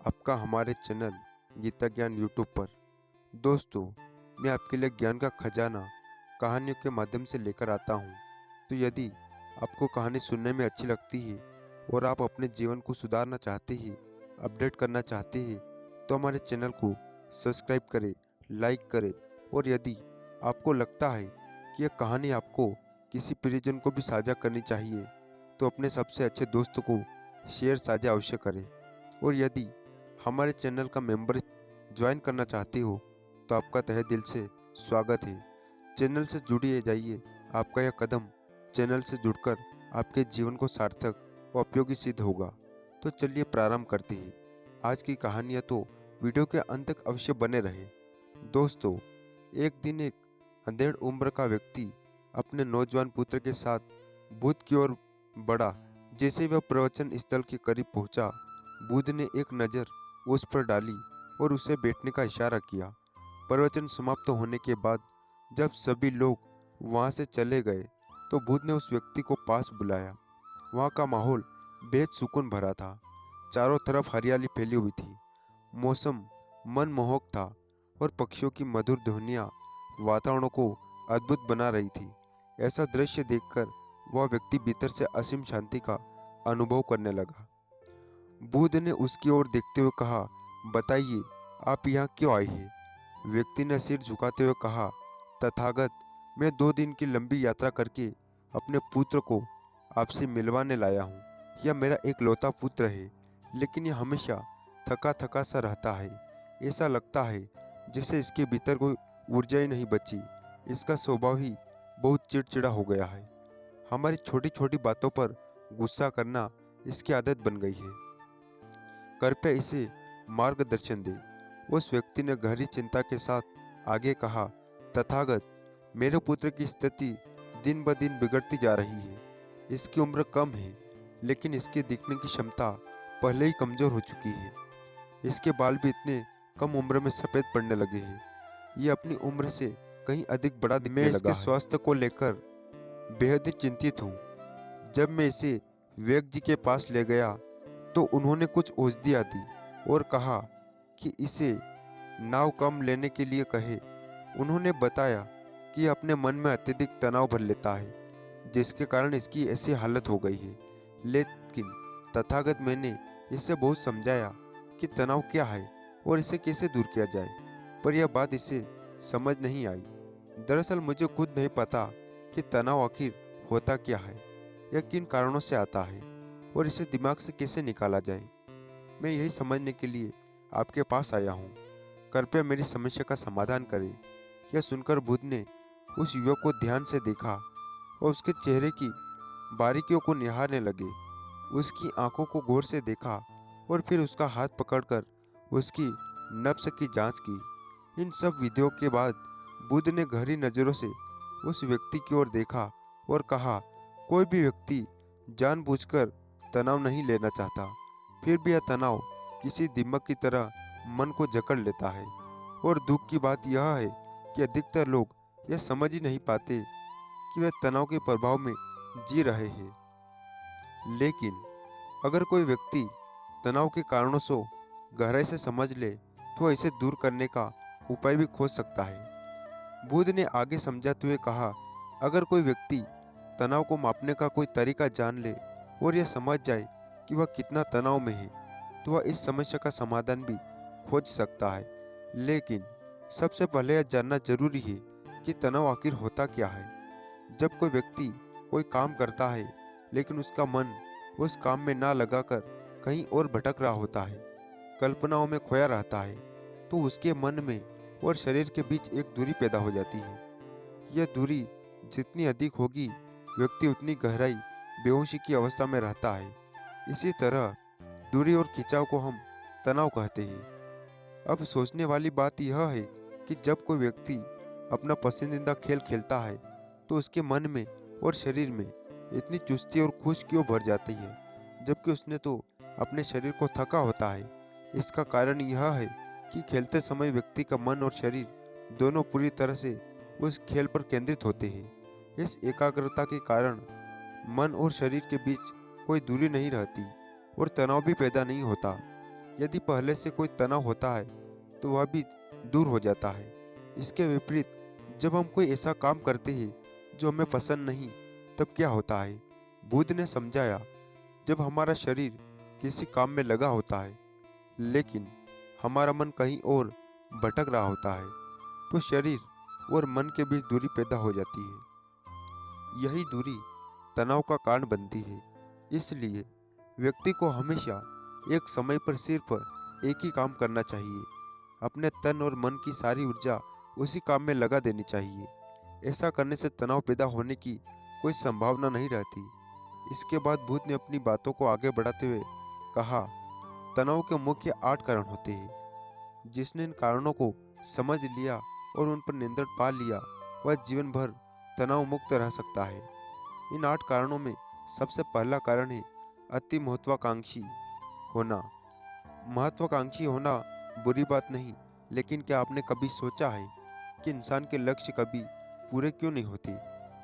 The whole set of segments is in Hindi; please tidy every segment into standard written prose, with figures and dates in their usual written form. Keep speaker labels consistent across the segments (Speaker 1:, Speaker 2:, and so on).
Speaker 1: आपका हमारे चैनल गीता ज्ञान यूट्यूब पर। दोस्तों, मैं आपके लिए ज्ञान का खजाना कहानियों के माध्यम से लेकर आता हूँ। तो यदि आपको कहानी सुनने में अच्छी लगती है और आप अपने जीवन को सुधारना चाहते हैं, अपडेट करना चाहते हैं, तो हमारे चैनल को सब्सक्राइब करें, लाइक करें। और यदि आपको लगता है कि यह कहानी आपको किसी प्रियजन को भी साझा करनी चाहिए, तो अपने सबसे अच्छे दोस्त को शेयर साझा अवश्य करें। और यदि हमारे चैनल का मेंबर ज्वाइन करना चाहते हो, तो आपका तहे दिल से स्वागत है। चैनल से जुड़िए जाइए। आपका यह कदम चैनल से जुड़कर आपके जीवन को सार्थक व उपयोगी सिद्ध होगा। तो चलिए प्रारंभ करते हैं आज की कहानियाँ। तो वीडियो के अंत तक अवश्य बने रहे। दोस्तों, एक दिन एक अंधेड़ उम्र का व्यक्ति अपने नौजवान पुत्र के साथ बुद्ध की ओर बढ़ा। जैसे ही वह प्रवचन स्थल के करीब पहुंचा, बुद्ध ने एक नज़र उस पर डाली और उसे बैठने का इशारा किया। प्रवचन समाप्त होने के बाद जब सभी लोग वहां से चले गए, तो बुद्ध ने उस व्यक्ति को पास बुलाया। वहां का माहौल बेहद सुकून भरा था। चारों तरफ हरियाली फैली हुई थी। मौसम मनमोहक था और पक्षियों की मधुर ध्वनियाँ वातावरण को अद्भुत बना रही थी। ऐसा दृश्य देखकर वह व्यक्ति भीतर से असीम शांति का अनुभव करने लगा। बुद्ध ने उसकी ओर देखते हुए कहा, बताइए, आप यहाँ क्यों आए हैं? व्यक्ति ने सिर झुकाते हुए कहा, तथागत, मैं 2 दिन की लंबी यात्रा करके अपने पुत्र को आपसे मिलवाने लाया हूँ। यह मेरा एकलौता पुत्र है, लेकिन यह हमेशा थका थका सा रहता है। ऐसा लगता है जैसे इसके भीतर कोई ऊर्जा ही नहीं बची। इसका स्वभाव ही बहुत चिड़चिड़ा हो गया है। हमारी छोटी छोटी बातों पर गुस्सा करना इसकी आदत बन गई है। कृपया इसे मार्गदर्शन दे। उस व्यक्ति ने गहरी चिंता के साथ आगे कहा, तथागत, मेरे पुत्र की स्थिति दिन ब दिन बिगड़ती जा रही है। इसकी उम्र कम है, लेकिन इसके दिखने की क्षमता पहले ही कमजोर हो चुकी है। इसके बाल भी इतने कम उम्र में सफ़ेद पड़ने लगे हैं। ये अपनी उम्र से कहीं अधिक बड़ा दिखने लगा है। मैं इसके स्वास्थ्य को लेकर बेहद ही चिंतित हूँ। जब मैं इसे वैद्य जी के पास ले गया, तो उन्होंने कुछ औषधियाँ दी और कहा कि इसे नाव कम लेने के लिए कहे। उन्होंने बताया कि अपने मन में अत्यधिक तनाव भर लेता है, जिसके कारण इसकी ऐसी हालत हो गई है। लेकिन तथागत, मैंने इसे बहुत समझाया कि तनाव क्या है और इसे कैसे दूर किया जाए, पर यह बात इसे समझ नहीं आई। दरअसल मुझे खुद नहीं पता कि तनाव आखिर होता क्या है, यह किन कारणों से आता है और इसे दिमाग से कैसे निकाला जाए। मैं यही समझने के लिए आपके पास आया हूँ। कृपया मेरी समस्या का समाधान करें। यह सुनकर बुद्ध ने उस युवक को ध्यान से देखा और उसके चेहरे की बारीकियों को निहारने लगे। उसकी आंखों को गौर से देखा और फिर उसका हाथ पकड़कर उसकी नब्ज की जांच की। इन सब विधियों के बाद बुद्ध ने गहरी नज़रों से उस व्यक्ति की ओर देखा और कहा, कोई भी व्यक्ति जानबूझकर तनाव नहीं लेना चाहता, फिर भी यह तनाव किसी दीमक की तरह मन को जकड़ लेता है। और दुख की बात यह है कि अधिकतर लोग यह समझ ही नहीं पाते कि वे तनाव के प्रभाव में जी रहे हैं। लेकिन अगर कोई व्यक्ति तनाव के कारणों को गहराई से समझ ले, तो इसे दूर करने का उपाय भी खोज सकता है। बुद्ध ने आगे समझाते हुए कहा, अगर कोई व्यक्ति तनाव को मापने का कोई तरीका जान ले और यह समझ जाए कि वह कितना तनाव में है, तो वह इस समस्या का समाधान भी खोज सकता है। लेकिन सबसे पहले यह जानना जरूरी है कि तनाव आखिर होता क्या है। जब कोई व्यक्ति कोई काम करता है, लेकिन उसका मन उस काम में ना लगाकर कहीं और भटक रहा होता है, कल्पनाओं में खोया रहता है, तो उसके मन में और शरीर के बीच एक दूरी पैदा हो जाती है। यह दूरी जितनी अधिक होगी, व्यक्ति उतनी गहराई बेहोशी की अवस्था में रहता है। इसी तरह दूरी और खिंचाव को हम तनाव कहते हैं। अब सोचने वाली बात यह है कि जब कोई व्यक्ति अपना पसंदीदा खेल खेलता है, तो उसके मन में और शरीर में इतनी चुस्ती और खुश क्यों भर जाती है, जबकि उसने तो अपने शरीर को थका होता है। इसका कारण यह है कि खेलते समय व्यक्ति का मन और शरीर दोनों पूरी तरह से उस खेल पर केंद्रित होते हैं। इस एकाग्रता के कारण मन और शरीर के बीच कोई दूरी नहीं रहती और तनाव भी पैदा नहीं होता। यदि पहले से कोई तनाव होता है तो वह भी दूर हो जाता है। इसके विपरीत जब हम कोई ऐसा काम करते हैं जो हमें पसंद नहीं, तब क्या होता है? बुद्ध ने समझाया, जब हमारा शरीर किसी काम में लगा होता है लेकिन हमारा मन कहीं और भटक रहा होता है, तो शरीर और मन के बीच दूरी पैदा हो जाती है। यही दूरी तनाव का कारण बनती है। इसलिए व्यक्ति को हमेशा एक समय पर सिर्फ एक ही काम करना चाहिए। अपने तन और मन की सारी ऊर्जा उसी काम में लगा देनी चाहिए। ऐसा करने से तनाव पैदा होने की कोई संभावना नहीं रहती। इसके बाद बुद्ध ने अपनी बातों को आगे बढ़ाते हुए कहा, तनाव के मुख्य 8 कारण होते हैं। जिसने इन कारणों को समझ लिया और उन पर नियंत्रण पा लिया, वह जीवन भर तनाव मुक्त रह सकता है। इन 8 कारणों में सबसे पहला कारण है अति महत्वाकांक्षी होना। महत्वाकांक्षी होना बुरी बात नहीं, लेकिन क्या आपने कभी सोचा है कि इंसान के लक्ष्य कभी पूरे क्यों नहीं होते?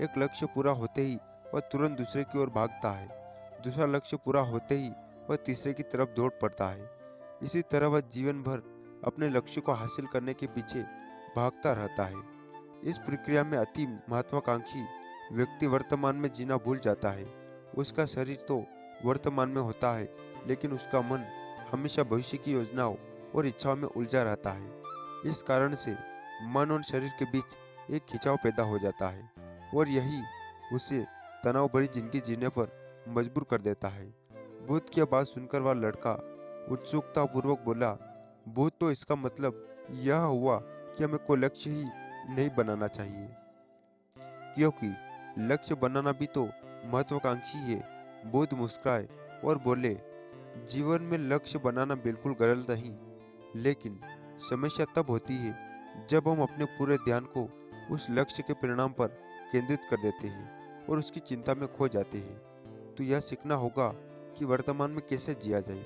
Speaker 1: एक लक्ष्य पूरा होते ही वह तुरंत दूसरे की ओर भागता है, दूसरा लक्ष्य पूरा होते ही वह तीसरे की तरफ दौड़ पड़ता है। इसी तरह वह जीवन भर अपने लक्ष्य को हासिल करने के पीछे भागता रहता है। इस प्रक्रिया में अति महत्वाकांक्षी व्यक्ति वर्तमान में जीना भूल जाता है। उसका शरीर तो वर्तमान में होता है, लेकिन उसका मन हमेशा भविष्य की योजनाओं और इच्छाओं में उलझा रहता है। इस कारण से मन और शरीर के बीच एक खिंचाव पैदा हो जाता है और यही उसे तनाव भरी जिंदगी जीने पर मजबूर कर देता है। बुद्ध की बात सुनकर वह लड़का उत्सुकता पूर्वक बोला, बुद्ध, तो इसका मतलब यह हुआ कि हमें कोई लक्ष्य ही नहीं बनाना चाहिए, क्योंकि लक्ष्य बनाना भी तो महत्वाकांक्षी है। बुद्ध मुस्कुराए और बोले, जीवन में लक्ष्य बनाना बिल्कुल गलत नहीं, लेकिन समस्या तब होती है जब हम अपने पूरे ध्यान को उस लक्ष्य के परिणाम पर केंद्रित कर देते हैं और उसकी चिंता में खो जाते हैं। तो यह सीखना होगा कि वर्तमान में कैसे जिया जाए।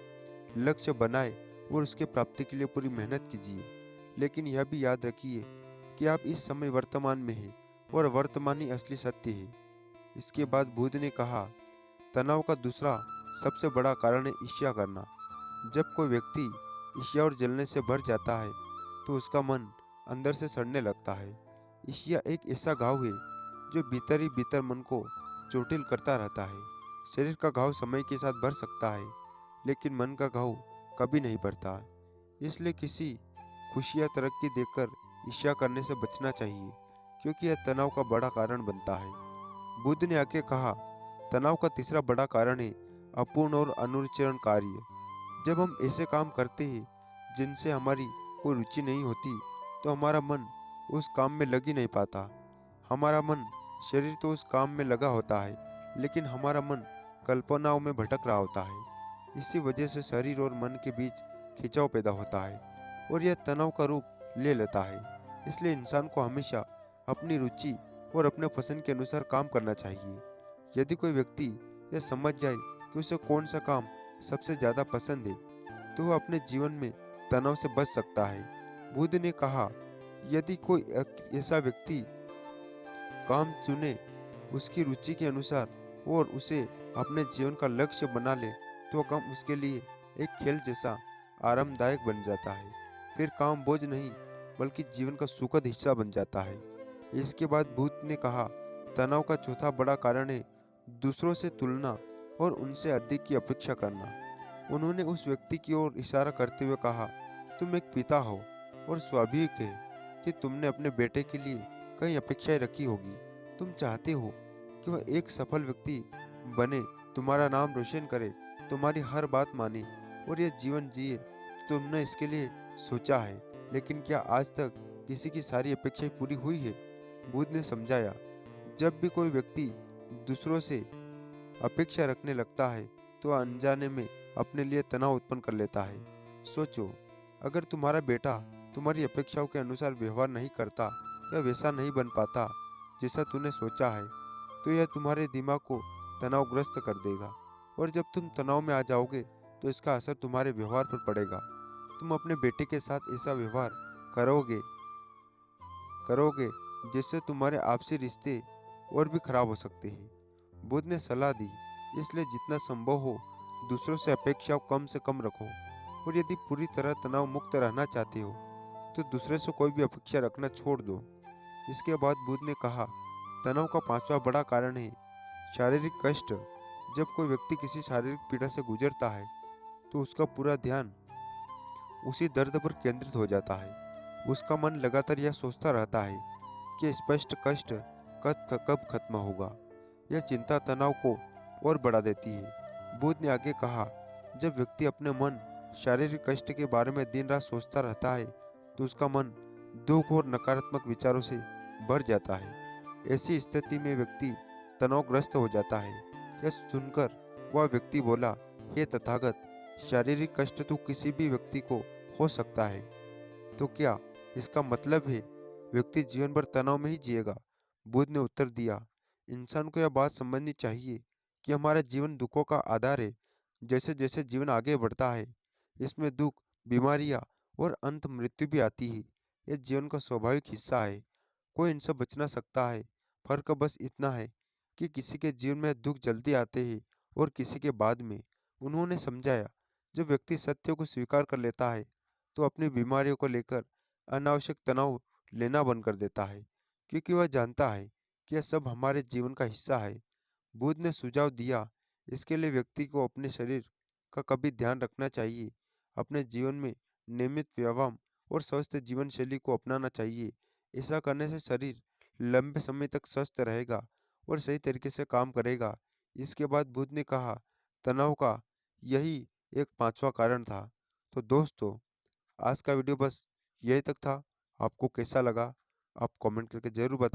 Speaker 1: लक्ष्य बनाए और उसके प्राप्ति के लिए पूरी मेहनत कीजिए, लेकिन यह भी याद रखिए कि आप इस समय वर्तमान में हैं और वर्तमान ही असली सत्य है। इसके बाद बुद्ध ने कहा, तनाव का दूसरा सबसे बड़ा कारण है ईर्ष्या करना। जब कोई व्यक्ति ईर्ष्या और जलने से भर जाता है तो उसका मन अंदर से सड़ने लगता है। ईर्ष्या एक ऐसा घाव है जो भीतर ही भीतर मन को चोटिल करता रहता है। शरीर का घाव समय के साथ भर सकता है, लेकिन मन का घाव कभी नहीं भरता। इसलिए किसी खुशी या तरक्की देखकर ईर्ष्या करने से बचना चाहिए, क्योंकि यह तनाव का बड़ा कारण बनता है। बुद्ध ने आगे कहा, तनाव का तीसरा बड़ा कारण है अपूर्ण और अनुचरण कार्य। जब हम ऐसे काम करते हैं जिनसे हमारी कोई रुचि नहीं होती, तो हमारा मन उस काम में लग ही नहीं पाता। हमारा मन शरीर तो उस काम में लगा होता है, लेकिन हमारा मन कल्पनाओं में भटक रहा होता है। इसी वजह से शरीर और मन के बीच खिंचाव पैदा होता है और यह तनाव का रूप ले लेता है। इसलिए इंसान को हमेशा अपनी रुचि और अपने पसंद के अनुसार काम करना चाहिए। यदि कोई व्यक्ति यह समझ जाए कि उसे कौन सा काम सबसे ज़्यादा पसंद है, तो वह अपने जीवन में तनाव से बच सकता है। बुद्ध ने कहा, यदि कोई ऐसा व्यक्ति काम चुने उसकी रुचि के अनुसार और उसे अपने जीवन का लक्ष्य बना ले, तो काम उसके लिए एक खेल जैसा आरामदायक बन जाता है। फिर काम बोझ नहीं, बल्कि जीवन का सुखद हिस्सा बन जाता है। इसके बाद बुद्ध ने कहा, तनाव का चौथा बड़ा कारण है दूसरों से तुलना और उनसे अधिक की अपेक्षा करना। उन्होंने उस व्यक्ति की ओर इशारा करते हुए कहा, तुम एक पिता हो और स्वाभाविक है कि तुमने अपने बेटे के लिए कई अपेक्षाएं रखी होगी। तुम चाहते हो कि वह एक सफल व्यक्ति बने, तुम्हारा नाम रोशन करे, तुम्हारी हर बात माने और यह जीवन जिए। तुमने इसके लिए सोचा है, लेकिन क्या आज तक किसी की सारी अपेक्षाएं पूरी हुई है? बुद्ध ने समझाया, जब भी कोई व्यक्ति दूसरों से अपेक्षा रखने लगता है तो वह अनजाने में अपने लिए तनाव उत्पन्न कर लेता है। सोचो, अगर तुम्हारा बेटा तुम्हारी अपेक्षाओं के अनुसार व्यवहार नहीं करता या वैसा नहीं बन पाता जैसा तूने सोचा है, तो यह तुम्हारे दिमाग को तनावग्रस्त कर देगा और जब तुम तनाव में आ जाओगे तो इसका असर तुम्हारे व्यवहार पर पड़ेगा। तुम अपने बेटे के साथ ऐसा व्यवहार करोगे जिससे तुम्हारे आपसी रिश्ते और भी खराब हो सकते हैं। बुद्ध ने सलाह दी, इसलिए जितना संभव हो दूसरों से अपेक्षाओं कम से कम रखो। और यदि पूरी तरह तनाव मुक्त रहना चाहते हो तो दूसरे से कोई भी अपेक्षा रखना छोड़ दो। इसके बाद बुद्ध ने कहा, तनाव का पांचवा बड़ा कारण है शारीरिक कष्ट। जब कोई व्यक्ति किसी शारीरिक पीड़ा से गुजरता है तो उसका पूरा ध्यान उसी दर्द पर केंद्रित हो जाता है। उसका मन लगातार यह सोचता रहता है कि स्पष्ट कष्ट कब कब खत्म होगा। यह चिंता तनाव को और बढ़ा देती है। बुद्ध ने आगे कहा, जब व्यक्ति अपने मन शारीरिक कष्ट के बारे में दिन रात सोचता रहता है तो उसका मन दुख और नकारात्मक विचारों से भर जाता है। ऐसी स्थिति में व्यक्ति तनावग्रस्त हो जाता है। यह सुनकर वह व्यक्ति बोला, हे तथागत, शारीरिक कष्ट तो किसी भी व्यक्ति को हो सकता है, तो क्या इसका मतलब है व्यक्ति जीवन भर तनाव में ही जिएगा? बुद्ध ने उत्तर दिया, इंसान को यह बात समझनी चाहिए कि हमारा जीवन दुखों का आधार है। जैसे जैसे जीवन आगे बढ़ता है इसमें दुख, बीमारियां और अंत मृत्यु भी आती है। यह जीवन का स्वाभाविक हिस्सा है। कोई इनसे बच ना सकता है। फर्क बस इतना है कि किसी के जीवन में दुख जल्दी आते हैं और किसी के बाद में। उन्होंने समझाया, जब व्यक्ति सत्य को स्वीकार कर लेता है तो अपनी बीमारियों को लेकर अनावश्यक तनाव लेना बंद कर देता है, क्योंकि वह जानता है कि यह सब हमारे जीवन का हिस्सा है। बुद्ध ने सुझाव दिया, इसके लिए व्यक्ति को अपने शरीर का कभी ध्यान रखना चाहिए। अपने जीवन में नियमित व्यायाम और स्वस्थ जीवन शैली को अपनाना चाहिए। ऐसा करने से शरीर लंबे समय तक स्वस्थ रहेगा और सही तरीके से काम करेगा। इसके बाद बुद्ध ने कहा, तनाव का यही एक पांचवा कारण था। तो दोस्तों, आज का वीडियो बस यही तक था। आपको कैसा लगा आप कमेंट करके जरूर बताएं।